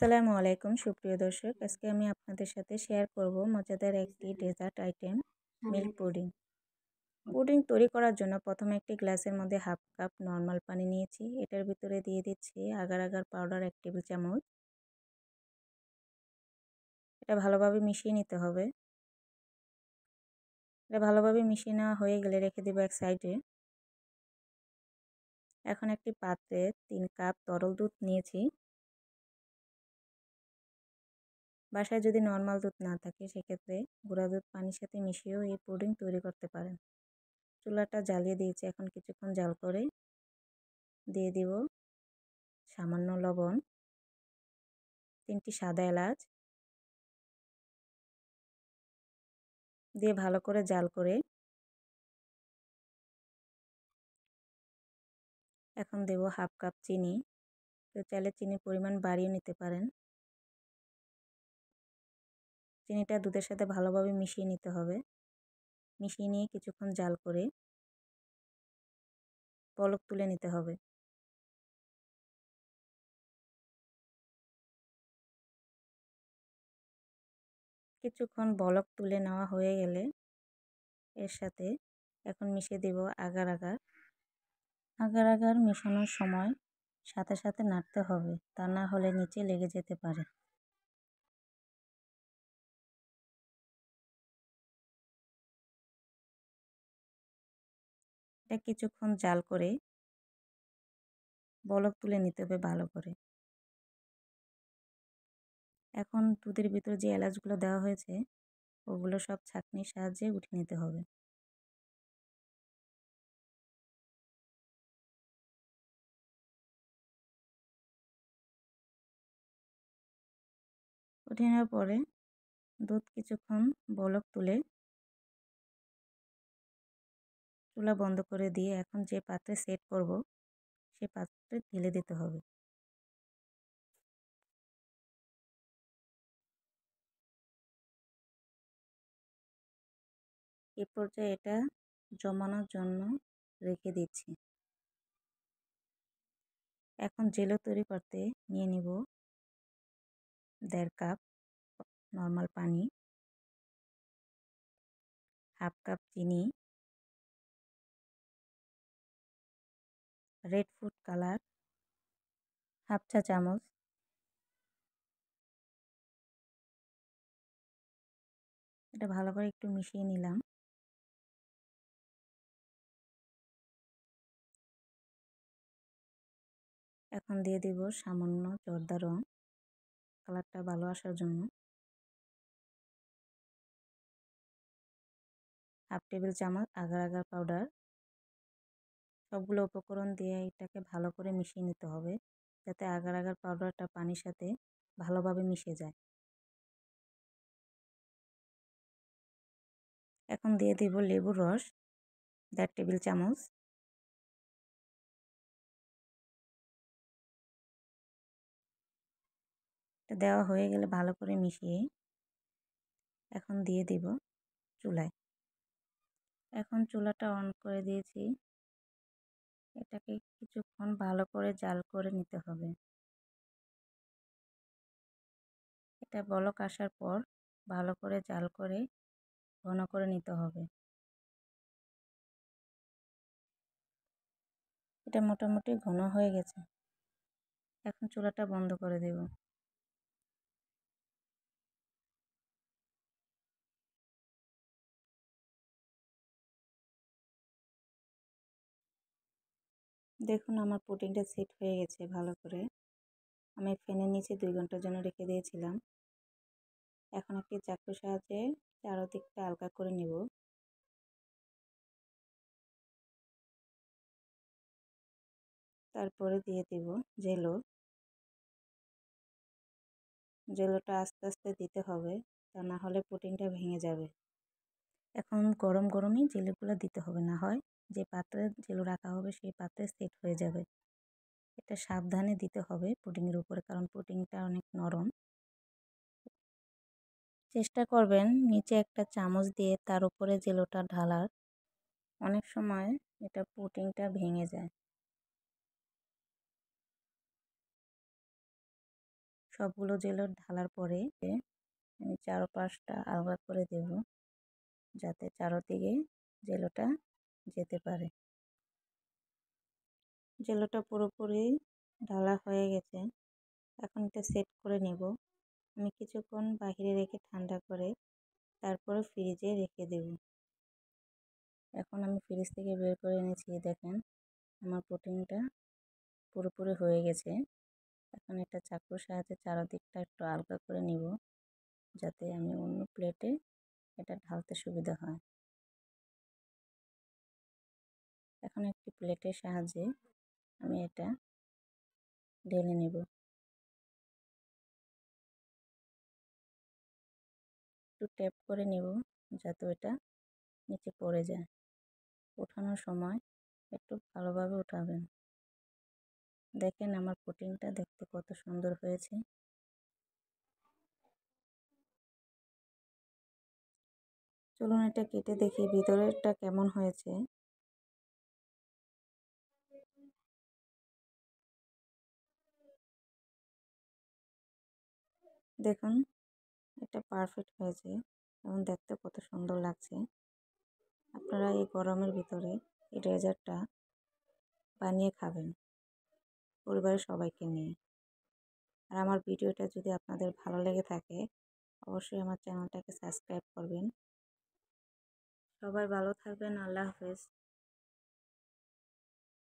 আসসালামু আলাইকুম সুপ্রিয় দর্শক, আজকে আমি আপনাদের সাথে শেয়ার করব মজাদার একটি dessert item milk pudding. Pudding তৈরি করার জন্য প্রথমে একটি গ্লাসের মধ্যে হাফ কাপ নর্মাল পানি নিয়েছি। এটার ভিতরে দিয়ে দিচ্ছি আগার আগার পাউডার 1 টেবিল চামচ। এটা ভালোভাবে মিশিয়ে নিতে হবে। এটা ভালোভাবে মিশিয়ে নেওয়া হয়ে গেলে রেখে দেব এক সাইডে। এখন একটি পাত্রে 3 কাপ তরল দুধ নিয়েছি। বাসায় যদি নর্মাল দুধ না থাকে সেক্ষেত্রে গুঁড়া দুধ পানির সাথে মিশিয়েও এই পুডিং তৈরি করতে পারেন। চুলাটা জ্বালিয়ে দিয়েছি। এখন কিছুক্ষণ জাল করে দিয়ে দিব সামান্য লবণ, 3টি সাদা এলাচ দিয়ে ভালো করে জাল করে এখন দেব হাফ কাপ চিনি। তো চাইলে চিনির পরিমাণ বাড়িয়ে নিতে পারেন। চিনিটা দুধের সাথে ভালোভাবে মিশিয়ে নিতে হবে। মিশিয়ে নিয়ে কিছুক্ষণ জাল করে বলক তুলে নিতে হবে। কিছুক্ষণ বলক তুলে নেওয়া হয়ে গেলে এর সাথে এখন মিশিয়ে দেব আগার আগার। আগার আগার মেশানোর সময় সাথে সাথে নাড়তে হবে, তা না হলে নিচে লেগে যেতে পারে। এটা কিছুক্ষণ জাল করে বলক তুলে নিতে হবে ভালো করে। এখন দুধের ভিতরে যে এলাচগুলো দেওয়া হয়েছে ওগুলো সব ছাঁকনির সাহায্যে উঠিয়ে নিতে হবে। উঠিয়ে নেওয়ার পরে দুধ কিছুক্ষণ বলক তুলে চুলা বন্ধ করে দিয়ে এখন যে পাত্রে সেট করব সে পাত্রে ঢেলে দিতে হবে। এ পর্যায়ে এটা জমানোর জন্য রেখে দিচ্ছি। এখন জেলো তৈরি করতে নিয়ে নিব 1.5 কাপ নর্মাল পানি, হাফ কাপ চিনি, রেড ফুড কালার হাফ চা চামচ, এটা ভালো করে একটু মিশিয়ে নিলাম। এখন দিয়ে দিব সামান্য জর্দা রং, কালারটা ভালো আসার জন্য। হাফ টেবিল চামচ আগার আগার পাউডার। সবগুলো উপকরণ দিয়ে এটাকে ভালো করে মিশিয়ে নিতে হবে যাতে আগার আগার পাউডারটা পানির সাথে ভালোভাবে মিশে যায়। এখন দিয়ে দেব লেবুর রস 1.5 টেবিল চামচ। এটা দেওয়া হয়ে গেলে ভালো করে মিশিয়ে এখন দিয়ে দেব চুলায়। এখন চুলাটা অন করে দিয়েছি। এটাকে কিছুক্ষণ ভালো করে জাল করে নিতে হবে। এটা বলক আসার পর ভালো করে জাল করে ঘন করে নিতে হবে। এটা মোটামুটি ঘন হয়ে গেছে। এখন চুলাটা বন্ধ করে দেব। দেখুন আমার পুডিংটা সেট হয়ে গেছে ভালো করে। আমি ফ্যানের নিচে 2 ঘন্টার জন্য রেখে দিয়েছিলাম। এখন একটি চাকুর সাহায্যে চারদিকটা হালকা করে নেব। তারপরে দিয়ে দেব জেলো। জেলোটা আস্তে আস্তে দিতে হবে, তা না হলে পুডিংটা ভেঙে যাবে। এখন গরম গরমই জেলোগুলো দিতে হবে, না হয় যে পাত্রে জেলো রাখা হবে সেই পাত্রে সেট হয়ে যাবে। এটা সাবধানে দিতে হবে পুডিংয়ের উপরে, কারণ পুডিংটা অনেক নরম। চেষ্টা করবেন নিচে একটা চামচ দিয়ে তার উপরে জেলোটা ঢালার। অনেক সময় এটা পুডিংটা ভেঙে যায়। সবগুলো জেলো ঢালার পরে আমি চারপাশটা আলগা করে দেব, যাতে চারদিকে জেলোটা যেতে পারে। জেলোটা পুরোপুরি ঢালা হয়ে গেছে। এখন এটা সেট করে নেব। আমি কিছুক্ষণ বাহিরে রেখে ঠান্ডা করে তারপরে ফ্রিজে রেখে দেব। এখন আমি ফ্রিজ থেকে বের করে এনেছি, দেখেন আমার পুডিংটা পুরোপুরি হয়ে গেছে। এখন এটা চাকুর সাহায্যে চারদিকটা একটু আলগা করে নিব, যাতে আমি অন্য প্লেটে এটা ঢালতে সুবিধা হয়। এখন একটি প্লেটের সাহায্যে আমি এটা ঢেলে নেব। একটু ট্যাপ করে নেব, যাতে এটা নিচে পড়ে যায়। ওঠানোর সময় একটু ভালোভাবে উঠাবেন। দেখেন আমার পুডিংটা দেখতে কত সুন্দর হয়েছে। চলুন এটা কেটে দেখি ভিতরেরটা কেমন হয়েছে। দেখুন এটা পারফেক্ট হয়েছে এবং দেখতে কত সুন্দর লাগছে। আপনারা এই গরমের ভিতরে এই ডেজার্টটা বানিয়ে খাবেন পরিবারের সবাইকে নিয়ে। আর আমার ভিডিওটা যদি আপনাদের ভালো লেগে থাকে, অবশ্যই আমার চ্যানেলটাকে সাবস্ক্রাইব করবেন। সবাই ভালো থাকবেন। আল্লাহ হাফেজ।